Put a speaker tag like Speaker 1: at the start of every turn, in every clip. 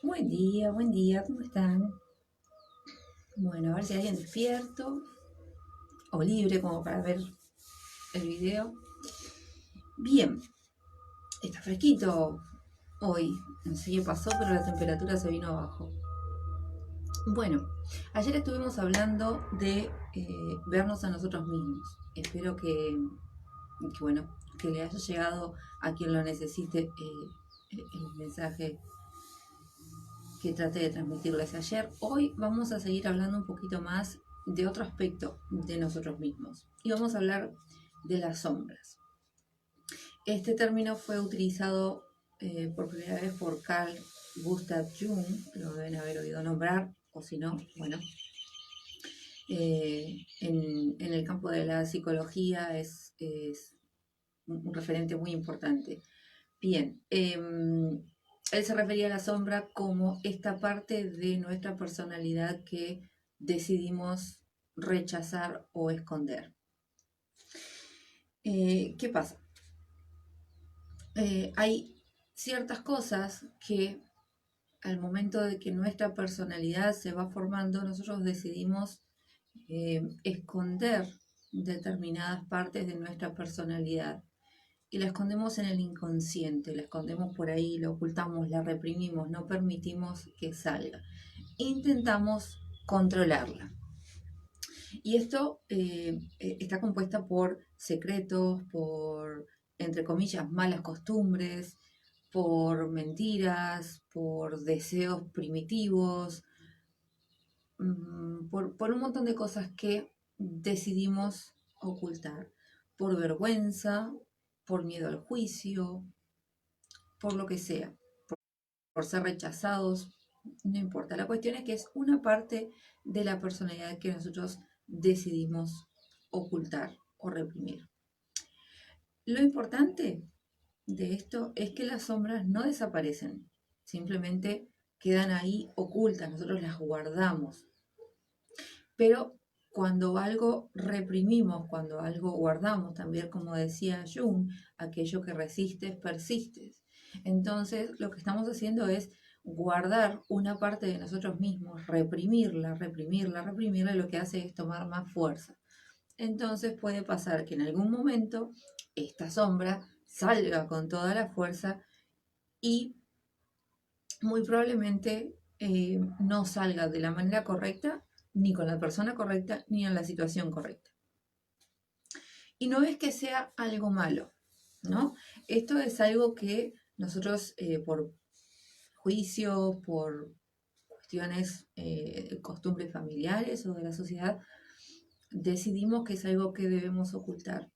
Speaker 1: Buen día, ¿cómo están? Bueno, a ver si hay alguien despierto o libre como para ver el video. Bien, está fresquito hoy, no sé qué pasó, pero la temperatura se vino abajo. Bueno, ayer estuvimos hablando de vernos a nosotros mismos. Espero bueno, que le haya llegado a quien lo necesite el mensaje que traté de transmitirles ayer. Hoy vamos a seguir hablando un poquito más de otro aspecto de nosotros mismos y vamos a hablar de las sombras. Este término fue utilizado por primera vez por Carl Gustav Jung, lo deben haber oído nombrar, o si no, bueno, en el campo de la psicología es un referente muy importante. Bien, él se refería a la sombra como esta parte de nuestra personalidad que decidimos rechazar o esconder. ¿Qué pasa? Hay ciertas cosas que al momento de que nuestra personalidad se va formando, nosotros decidimos esconder determinadas partes de nuestra personalidad y la escondemos en el inconsciente, la escondemos por ahí, la ocultamos, la reprimimos, no permitimos que salga. Intentamos controlarla. Y esto está compuesta por secretos, por, entre comillas, malas costumbres, por mentiras, por deseos primitivos, por un montón de cosas que decidimos ocultar, por vergüenza, por miedo al juicio, por lo que sea, por ser rechazados, no importa. La cuestión es que es una parte de la personalidad que nosotros decidimos ocultar o reprimir. Lo importante de esto es que las sombras no desaparecen, simplemente quedan ahí ocultas, nosotros las guardamos. Pero cuando algo reprimimos, cuando algo guardamos, también como decía Jung, aquello que resistes, persistes. Entonces lo que estamos haciendo es guardar una parte de nosotros mismos, reprimirla, reprimirla, reprimirla, lo que hace es tomar más fuerza. Entonces puede pasar que en algún momento esta sombra salga con toda la fuerza y muy probablemente no salga de la manera correcta, ni con la persona correcta, ni en la situación correcta. Y no es que sea algo malo, ¿no? Esto es algo que nosotros por juicios, por cuestiones, costumbres familiares o de la sociedad, decidimos que es algo que debemos ocultar.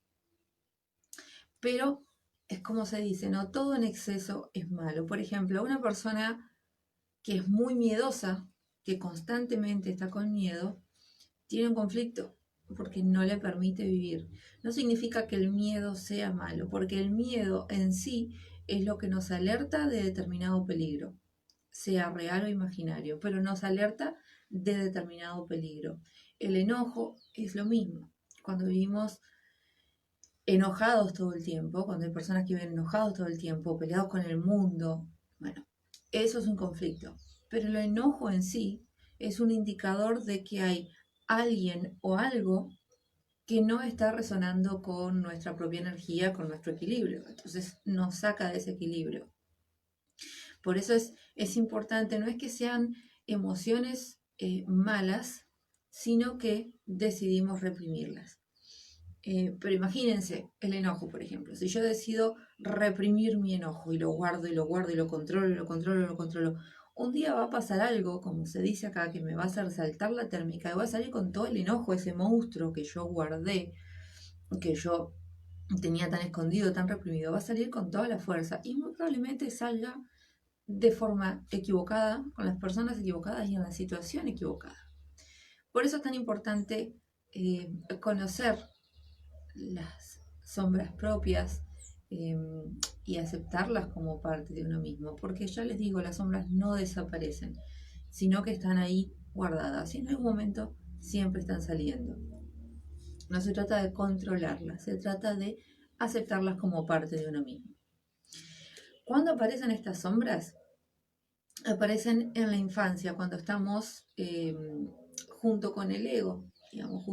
Speaker 1: Pero es como se dice, no todo en exceso es malo. Por ejemplo, una persona que es muy miedosa, que constantemente está con miedo, tiene un conflicto porque no le permite vivir. No significa que el miedo sea malo, porque el miedo en sí es lo que nos alerta de determinado peligro, sea real o imaginario, pero nos alerta de determinado peligro. El enojo es lo mismo. Cuando vivimos enojados todo el tiempo, cuando hay personas que viven enojados todo el tiempo, peleados con el mundo, bueno, eso es un conflicto. Pero el enojo en sí es un indicador de que hay alguien o algo que no está resonando con nuestra propia energía, con nuestro equilibrio. Entonces nos saca de ese equilibrio. Por eso es importante, no es que sean emociones malas, sino que decidimos reprimirlas. Pero imagínense el enojo, por ejemplo. Si yo decido reprimir mi enojo y lo guardo y lo guardo y lo controlo y lo controlo y lo controlo, un día va a pasar algo, como se dice acá, que me va a hacer saltar la térmica y voy a salir con todo el enojo, ese monstruo que yo guardé, que yo tenía tan escondido, tan reprimido, va a salir con toda la fuerza y muy probablemente salga de forma equivocada, con las personas equivocadas y en la situación equivocada. Por eso es tan importante conocer las sombras propias eh, y aceptarlas como parte de uno mismo, porque ya les digo, las sombras no desaparecen, sino que están ahí guardadas y en algún momento siempre están saliendo. No se trata de controlarlas, se trata de aceptarlas como parte de uno mismo. ¿Cuándo aparecen estas sombras? aparecen en la infancia, cuando estamos junto con el ego, digamos,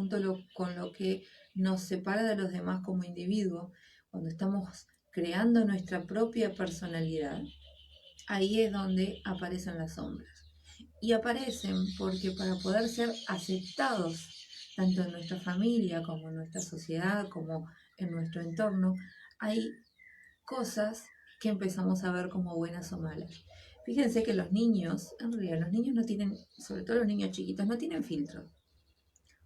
Speaker 1: con lo que nos separa de los demás como individuos, cuando estamos creando nuestra propia personalidad, ahí es donde aparecen las sombras. Y aparecen porque para poder ser aceptados, tanto en nuestra familia como en nuestra sociedad, como en nuestro entorno, hay cosas que empezamos a ver como buenas o malas. Fíjense que los niños, en realidad los niños no tienen, sobre todo los niños chiquitos, no tienen filtro.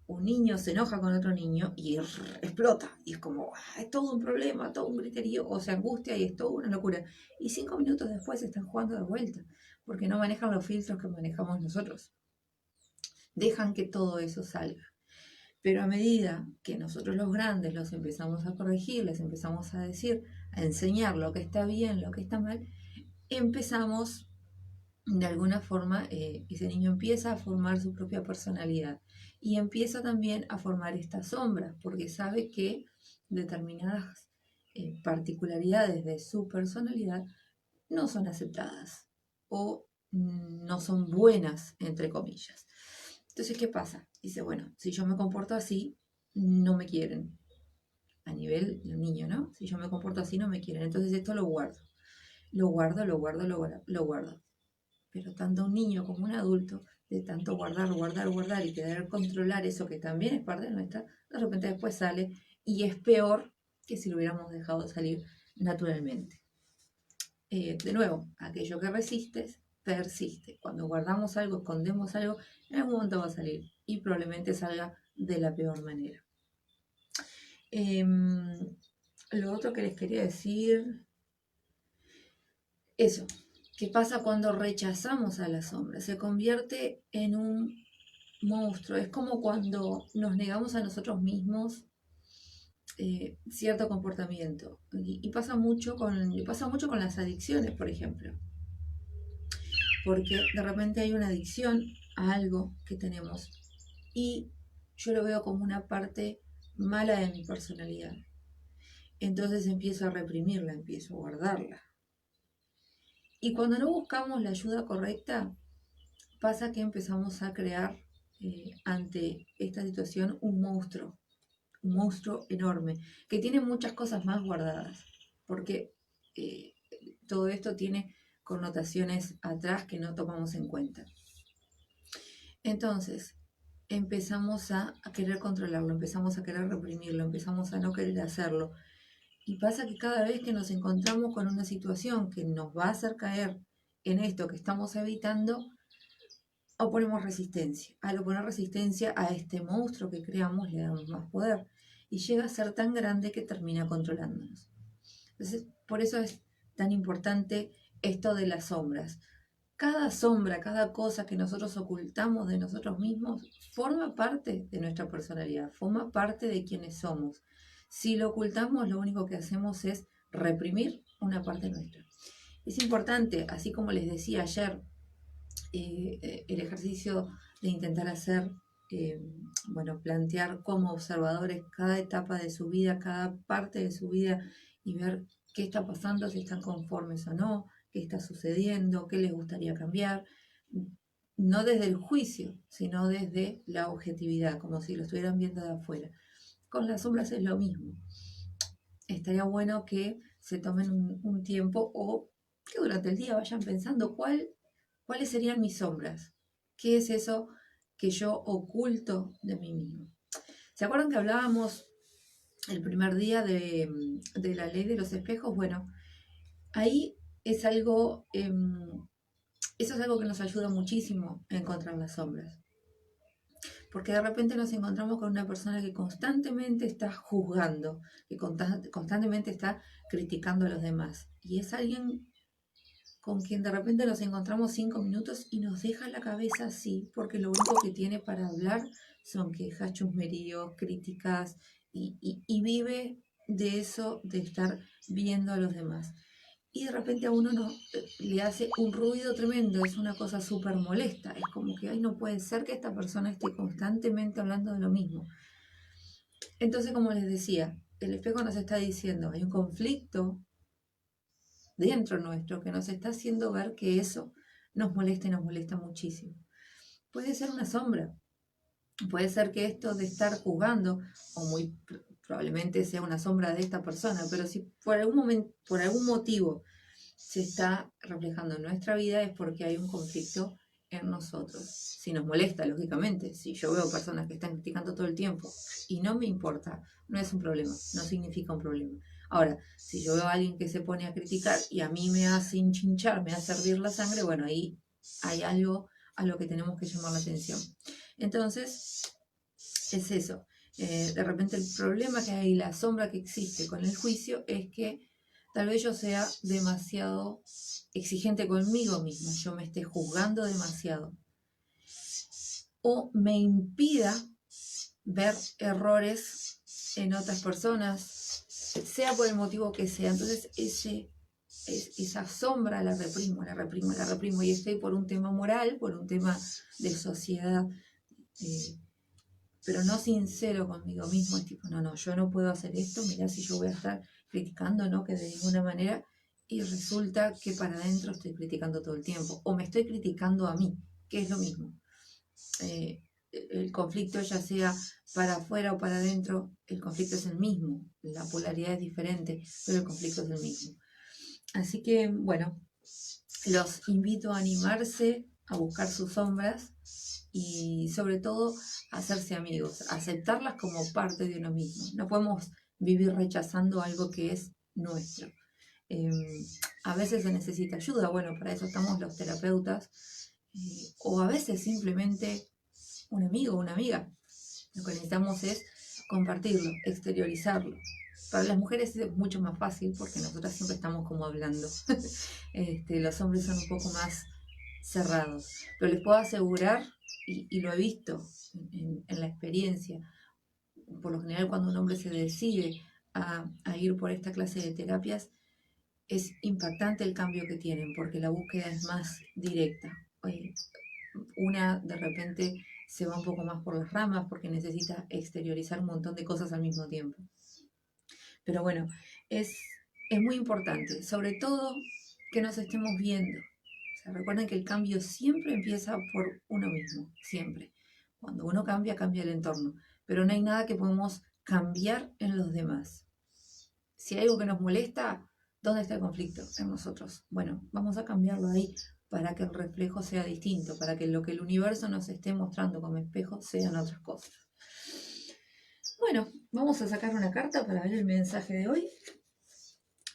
Speaker 1: Un niño se enoja con otro niño y explota. Y es como, es todo un problema, todo un griterío, o se angustia y es todo una locura. Y 5 minutos después están jugando de vuelta, porque no manejan los filtros que manejamos nosotros. Dejan que todo eso salga. Pero a medida que nosotros los grandes los empezamos a corregir, les empezamos a decir, a enseñar lo que está bien, lo que está mal, empezamos, de alguna forma, ese niño empieza a formar su propia personalidad y empieza también a formar estas sombras, porque sabe que determinadas particularidades de su personalidad no son aceptadas o no son buenas, entre comillas. Entonces, ¿qué pasa? Dice, bueno, si yo me comporto así, no me quieren. A nivel del niño, ¿no? Si yo me comporto así, no me quieren. Entonces esto lo guardo. Lo guardo, lo guardo, lo guardo. Pero tanto un niño como un adulto, de tanto guardar, guardar, guardar y querer controlar eso que también es parte de nuestra, de repente después sale y es peor que si lo hubiéramos dejado salir naturalmente. De nuevo, aquello que resistes, persiste. Cuando guardamos algo, escondemos algo, en algún momento va a salir y probablemente salga de la peor manera. Lo otro que les quería decir, eso, ¿qué pasa cuando rechazamos a la sombra? Se convierte en un monstruo. Es como cuando nos negamos a nosotros mismos cierto comportamiento. Y pasa mucho con las adicciones, por ejemplo. Porque de repente hay una adicción a algo que tenemos y yo lo veo como una parte mala de mi personalidad. Entonces empiezo a reprimirla, empiezo a guardarla. Y cuando no buscamos la ayuda correcta, pasa que empezamos a crear ante esta situación un monstruo enorme, que tiene muchas cosas más guardadas, porque eh, todo esto tiene connotaciones atrás que no tomamos en cuenta. Entonces, empezamos a querer controlarlo, empezamos a querer reprimirlo, empezamos a no querer hacerlo. Y pasa que cada vez que nos encontramos con una situación que nos va a hacer caer en esto que estamos evitando, oponemos resistencia. Al oponer resistencia a este monstruo que creamos, le damos más poder. Y llega a ser tan grande que termina controlándonos. Entonces, por eso es tan importante esto de las sombras. Cada sombra, cada cosa que nosotros ocultamos de nosotros mismos, forma parte de nuestra personalidad, forma parte de quienes somos. Si lo ocultamos, lo único que hacemos es reprimir una parte nuestra. Es importante, así como les decía ayer, el ejercicio de intentar hacer, eh, bueno, plantear como observadores cada etapa de su vida, cada parte de su vida y ver qué está pasando, si están conformes o no, qué está sucediendo, qué les gustaría cambiar, no desde el juicio, sino desde la objetividad, como si lo estuvieran viendo de afuera. Con las sombras es lo mismo. Estaría bueno que se tomen un tiempo o que durante el día vayan pensando cuáles serían mis sombras, qué es eso que yo oculto de mí mismo. ¿Se acuerdan que hablábamos el primer día de la ley de los espejos? Bueno, ahí es algo, eso es algo que nos ayuda muchísimo a encontrar las sombras. Porque de repente nos encontramos con una persona que constantemente está juzgando, que constantemente está criticando a los demás. Y es alguien con quien de repente nos encontramos 5 minutos y nos deja la cabeza así, porque lo único que tiene para hablar son quejas, chusmeríos, críticas, y vive de eso, de estar viendo a los demás. Y de repente a uno le hace un ruido tremendo, es una cosa súper molesta, es como que, ay, no puede ser que esta persona esté constantemente hablando de lo mismo. Entonces, como les decía, el espejo nos está diciendo, hay un conflicto dentro nuestro que nos está haciendo ver que eso nos molesta y nos molesta muchísimo. Puede ser una sombra, puede ser que esto de estar juzgando, o muy probablemente sea una sombra de esta persona, pero si por algún momento, por algún motivo se está reflejando en nuestra vida es porque hay un conflicto en nosotros. Si nos molesta, lógicamente, si yo veo personas que están criticando todo el tiempo y no me importa, no es un problema, no significa un problema. Ahora, si yo veo a alguien que se pone a criticar y a mí me hace hinchinchar, me hace hervir la sangre, bueno, ahí hay algo a lo que tenemos que llamar la atención. Entonces, es eso. De repente el problema que hay, la sombra que existe con el juicio es que tal vez yo sea demasiado exigente conmigo misma, yo me esté juzgando demasiado o me impida ver errores en otras personas, sea por el motivo que sea. Entonces esa sombra la reprimo, la reprimo, la reprimo y estoy por un tema moral, por un tema de sociedad, pero no sincero conmigo mismo. Es tipo, no, yo no puedo hacer esto, mirá si yo voy a estar criticando, ¿no? Que de ninguna manera, y resulta que para adentro estoy criticando todo el tiempo, o me estoy criticando a mí, que es lo mismo. El conflicto, ya sea para afuera o para adentro, el conflicto es el mismo, la polaridad es diferente, pero el conflicto es el mismo. Así que, bueno, los invito a animarse, a buscar sus sombras y sobre todo a hacerse amigos, a aceptarlas como parte de uno mismo. No podemos vivir rechazando algo que es nuestro. A veces se necesita ayuda, bueno, para eso estamos los terapeutas, o a veces simplemente un amigo o una amiga. Lo que necesitamos es compartirlo, exteriorizarlo. Para las mujeres es mucho más fácil porque nosotras siempre estamos como hablando. Los hombres son un poco más cerrados. Pero les puedo asegurar, y lo he visto en la experiencia, por lo general cuando un hombre se decide a ir por esta clase de terapias, es impactante el cambio que tienen porque la búsqueda es más directa. Una de repente se va un poco más por las ramas porque necesita exteriorizar un montón de cosas al mismo tiempo. Pero bueno, es muy importante, sobre todo que nos estemos viendo. O sea, recuerden que el cambio siempre empieza por uno mismo, siempre. Cuando uno cambia, cambia el entorno. Pero no hay nada que podemos cambiar en los demás. Si hay algo que nos molesta, ¿dónde está el conflicto? En nosotros. Bueno, vamos a cambiarlo ahí para que el reflejo sea distinto, para que lo que el universo nos esté mostrando como espejo sean otras cosas. Bueno, vamos a sacar una carta para ver el mensaje de hoy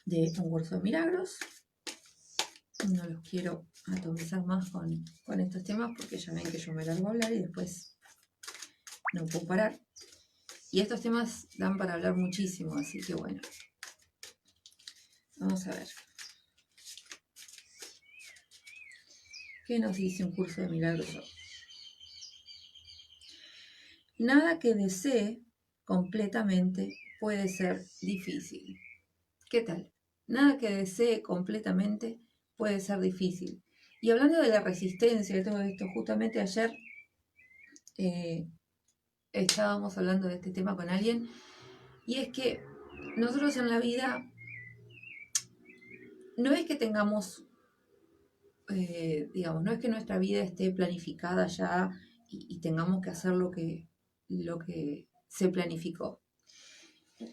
Speaker 1: de Un Curso de Milagros. No los quiero atomizar más con estos temas porque ya ven que yo me largo a hablar y después no puedo parar. Y estos temas dan para hablar muchísimo, así que bueno. Vamos a ver. ¿Qué nos dice Un Curso de Milagros hoy? Nada que desee completamente puede ser difícil. ¿Qué tal? Nada que desee completamente puede ser difícil. Y hablando de la resistencia de todo esto, justamente ayer estábamos hablando de este tema con alguien, y es que nosotros en la vida no es que tengamos, digamos, no es que nuestra vida esté planificada ya y tengamos que hacer lo que se planificó.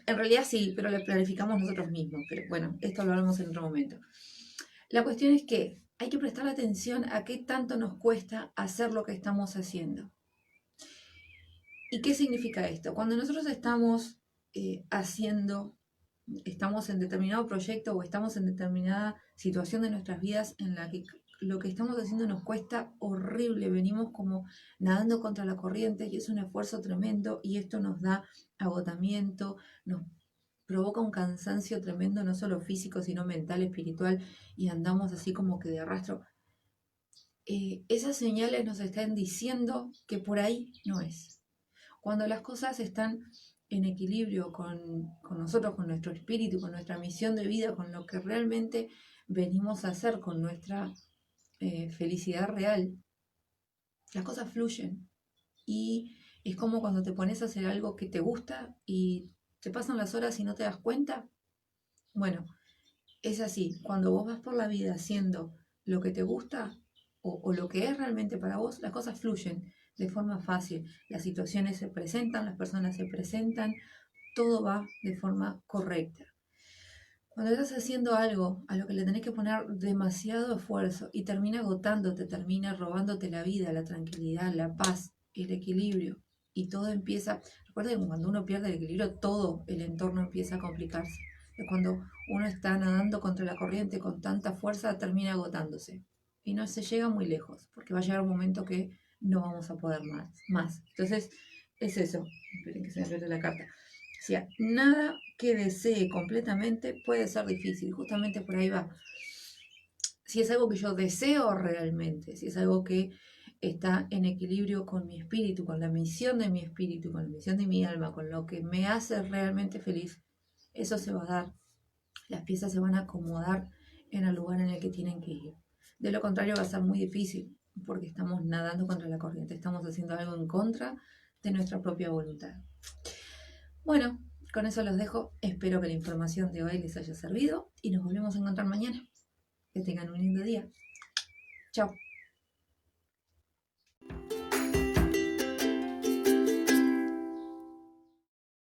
Speaker 1: En realidad sí, pero lo planificamos nosotros mismos, pero bueno, esto lo hablamos en otro momento. La cuestión es que hay que prestar atención a qué tanto nos cuesta hacer lo que estamos haciendo. ¿Y qué significa esto? Cuando nosotros estamos estamos en determinado proyecto o estamos en determinada situación de nuestras vidas en la que lo que estamos haciendo nos cuesta horrible, venimos como nadando contra la corriente y es un esfuerzo tremendo y esto nos da agotamiento, nos provoca un cansancio tremendo, no solo físico, sino mental, espiritual, y andamos así como que de arrastro. Esas señales nos están diciendo que por ahí no es. Cuando las cosas están en equilibrio con nosotros, con nuestro espíritu, con nuestra misión de vida, con lo que realmente venimos a hacer, con nuestra felicidad real, las cosas fluyen. Y es como cuando te pones a hacer algo que te gusta y te pasan las horas y no te das cuenta. Bueno, es así. Cuando vos vas por la vida haciendo lo que te gusta, o lo que es realmente para vos, las cosas fluyen de forma fácil. Las situaciones se presentan, las personas se presentan, todo va de forma correcta. Cuando estás haciendo algo a lo que le tenés que poner demasiado esfuerzo y termina agotándote, termina robándote la vida, la tranquilidad, la paz, el equilibrio, y todo empieza, recuerda que cuando uno pierde el equilibrio, todo el entorno empieza a complicarse. Es cuando uno está nadando contra la corriente con tanta fuerza, termina agotándose. Y no se llega muy lejos, porque va a llegar un momento que no vamos a poder más. Entonces, es eso. Esperen que se me pierde la carta. O sea, nada que desee completamente puede ser difícil, justamente por ahí va. Si es algo que yo deseo realmente, si es algo que está en equilibrio con mi espíritu, con la misión de mi espíritu, con la misión de mi alma, con lo que me hace realmente feliz, eso se va a dar. Las piezas se van a acomodar en el lugar en el que tienen que ir. De lo contrario va a ser muy difícil, porque estamos nadando contra la corriente, estamos haciendo algo en contra de nuestra propia voluntad. Bueno, con eso los dejo. Espero que la información de hoy les haya servido y nos volvemos a encontrar mañana. Que tengan un lindo día. Chao.